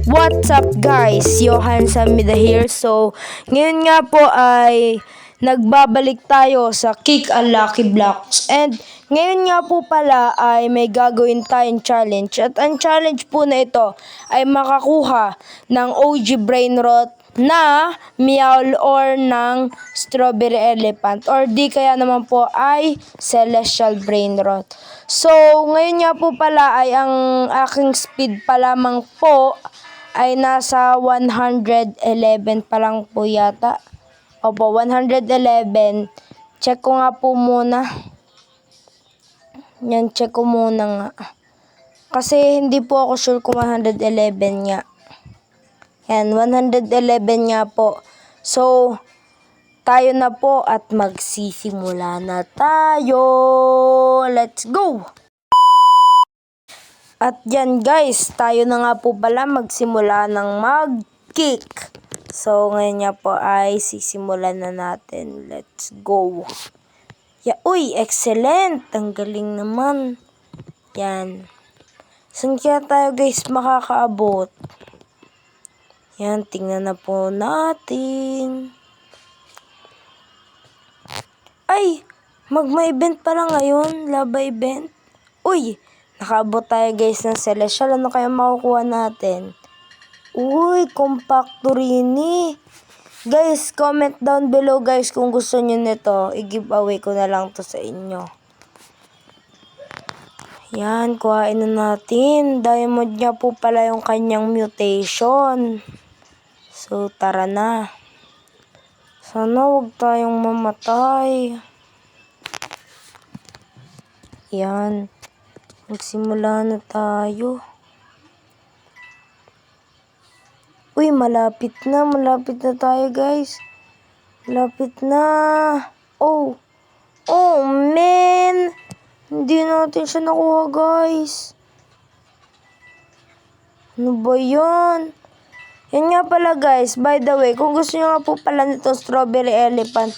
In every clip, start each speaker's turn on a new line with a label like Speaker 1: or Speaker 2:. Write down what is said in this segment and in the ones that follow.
Speaker 1: What's up guys? Johan Samida here. So, ngayon nga po ay nagbabalik tayo sa Kick Unlucky Blocks. And ngayon nga po pala ay may gagawin tayong challenge. At ang challenge po na ito ay makakuha ng OG Brainrot na Meowl or ng Strawberry Elephant or di kaya naman po ay Celestial Brainrot. So, ngayon nga po pala ay ang aking speed pa lamang po ay nasa 111 pa lang po yata. Opo, 111. Check ko nga po muna. Yan, check ko muna nga. Kasi hindi po ako sure kung 111 nga. Yan, 111 nga po. So, tayo na po at magsisimula na tayo. Let's go! At yan guys, tayo na nga po pala magsimula ng mag-kick. So, ngayon nga po ay sisimulan na natin. Let's go! Uy, excellent! Ang galing naman. Yan. Saan kaya tayo guys makakaabot? Yan, tingnan na po natin. Ay! Magma-event pala ngayon. Laba event. Uy! Nakaabot tayo guys ng Celestial. Ano kaya makukuha natin? Uy, Compactorini. Guys, comment down below guys kung gusto nyo nito. I-giveaway ko na lang to sa inyo. Yan, kuhain na natin. Diamond niya po pala yung kanyang mutation. So, tara na. Sana huwag tayong mamatay. Yan. Magsimula na tayo. Uy, malapit na tayo guys. Malapit na. Oh, man. Hindi natin siya nakuha guys. Ano ba yan? Yan nga pala guys, by the way, kung gusto nyo nga po pala nitong Strawberry Elephant,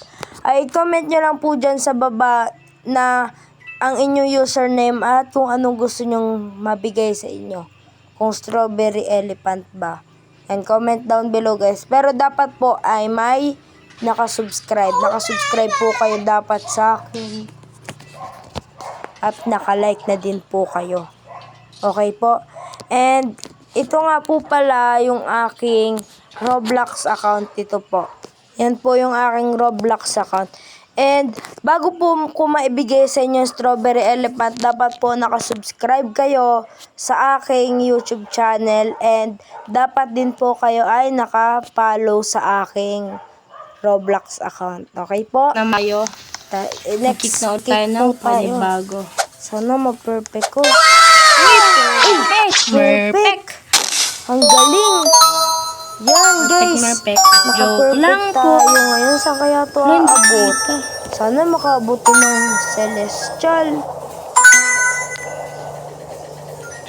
Speaker 1: ay comment nyo lang po dyan sa baba na ang inyong username at kung anong gusto nyong mabigay sa inyo. Kung Strawberry Elephant ba. And comment down below guys. Pero dapat po ay may nakasubscribe. Nakasubscribe po kayo dapat sa akin. At nakalike na din po kayo. Okay po. And ito nga po pala yung aking Roblox account. Ito po. Yan po yung aking Roblox account. And bago po ko maibigay sa inyo yung Strawberry Elephant, dapat po nakasubscribe kayo sa aking YouTube channel. And dapat din po kayo ay naka-follow sa aking Roblox account. Okay po?
Speaker 2: Namayo.
Speaker 1: Next
Speaker 2: kick na tayo ng panibago.
Speaker 1: Sana ma-perfect ko.
Speaker 2: Perfect.
Speaker 1: Ang galing. Yan guys.
Speaker 2: Joke lang
Speaker 1: Naka-perfect
Speaker 2: po.
Speaker 1: tayo ngayon. Saan kaya ito aabot? Sana makaabot ng Celestial.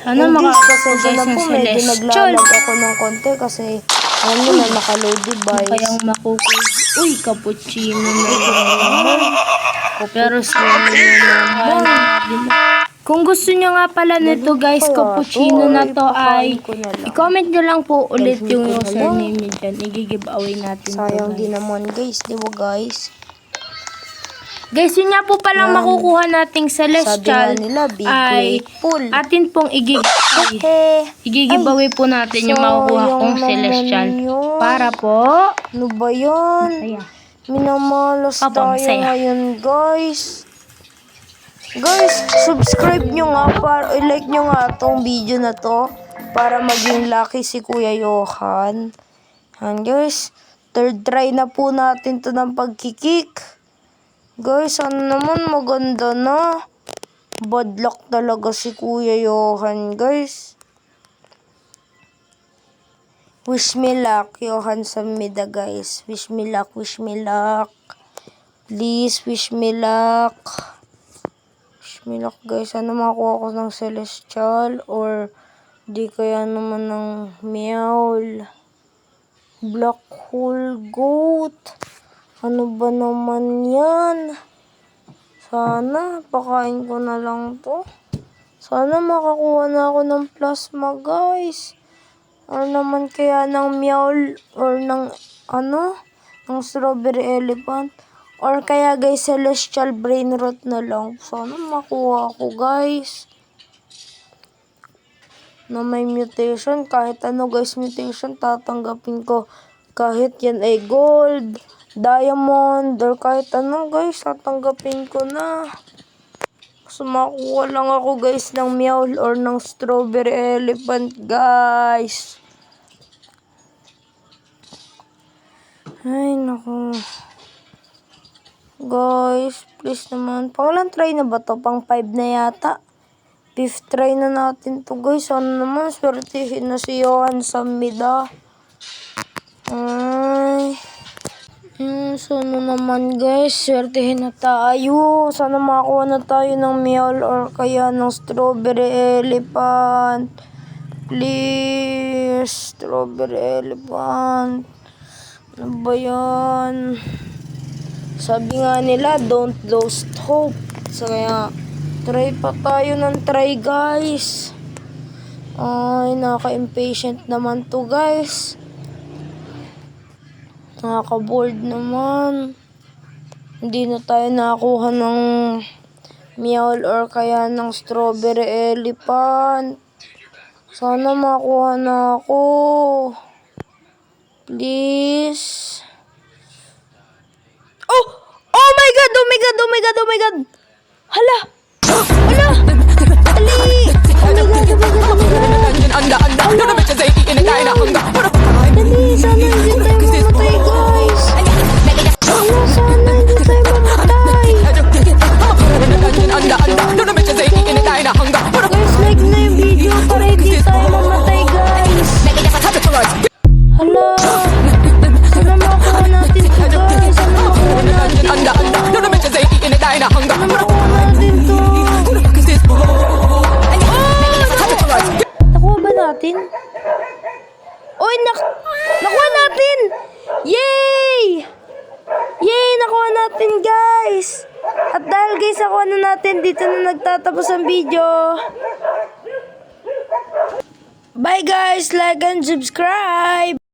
Speaker 2: Sana
Speaker 1: Guys,
Speaker 2: makakapos
Speaker 1: pasensya na
Speaker 2: guys ng
Speaker 1: po. Medyo
Speaker 2: Celestial.
Speaker 1: naglalag ako ng konti kasi alam nyo na nakaload device.
Speaker 2: Kayang makukuha. Uy, cappuccino na naman. Pero slow naman. Kung gusto nyo nga pala nito guys, cappuccino na to ay i-comment nyo lang po ulit yung username nyo dyan. I-giveaway natin to
Speaker 1: Sayang
Speaker 2: guys.
Speaker 1: din naman guys, di ba guys?
Speaker 2: Guys, yun nga po palang makukuha nating Celestial
Speaker 1: Sabi nga nila, be
Speaker 2: ay
Speaker 1: grateful.
Speaker 2: atin pong i-giveaway po natin yung makukuha kong Celestial. Para po
Speaker 1: Ano ba yun?
Speaker 2: Ayan.
Speaker 1: Minamalas
Speaker 2: Papa,
Speaker 1: tayo
Speaker 2: masaya.
Speaker 1: ngayon guys. Guys, subscribe nyo nga para i-like nyo nga tong video na to para maging lucky si Kuya Johan. Yan guys, third try na po natin to ng pagkikik. Guys, ano naman maganda na. Bad luck talaga si Kuya Johan guys. Wish me luck, Johan Samida guys. Wish me luck, wish me luck. Please, wish me luck. Milak guys, sana makakuha ko ng Celestial or di kaya naman ng Meowl. Black Hole Goat. Ano ba naman yan? Sana pakain ko na lang to. Sana makakuha na ako ng plasma guys. Or naman kaya ng meow or ng ng strawberry elephant. Or kaya guys, celestial brain rot na lang. Sana makuha ko guys. Na may mutation. Kahit ano guys, mutation tatanggapin ko. Kahit yan ay gold, diamond, or kahit ano guys, tatanggapin ko na. So makuha lang ako guys ng meow or ng strawberry elephant guys. Ay naku. Guys, please naman. Pangalan try na ba to? Pang 5 na yata. 5th try na natin to guys. Sana naman swertihin na si Johan sa mida. Ay. Sana naman guys, swertihin na tayo. Sana makakuha na tayo ng meow or kaya ng strawberry elephant. Please, strawberry elephant. Ano ba yan? Sabi nga nila, don't lose hope. So kaya, try pa tayo ng try guys. Ay, nakaka-impatient naman to guys. Nakaka-bored naman. Hindi na tayo nakakuha ng meow or kaya ng strawberry elephant. Sana makuha na ako. Please. Oh! Oh my god! Oh my god! Oh my god! Oh my god! Hala! Hala! Ali! Oh my god! Oh my god! Oh my god! Dali! Sana hindi tayo mamatay guys! Hala! Sana hindi tayo mamatay! Guys, like na yung video para hindi tayo mamatay guys! Hala! Sana makuha natin to guys! Sana makuha natin to! Sana makuha natin to! Nakuha ba natin? Oy! Nakuha natin! Yay! Yay! Nakuha natin guys! At dahil guys nakuha na natin, dito na nagtatapos ang video. Bye guys! Like and subscribe!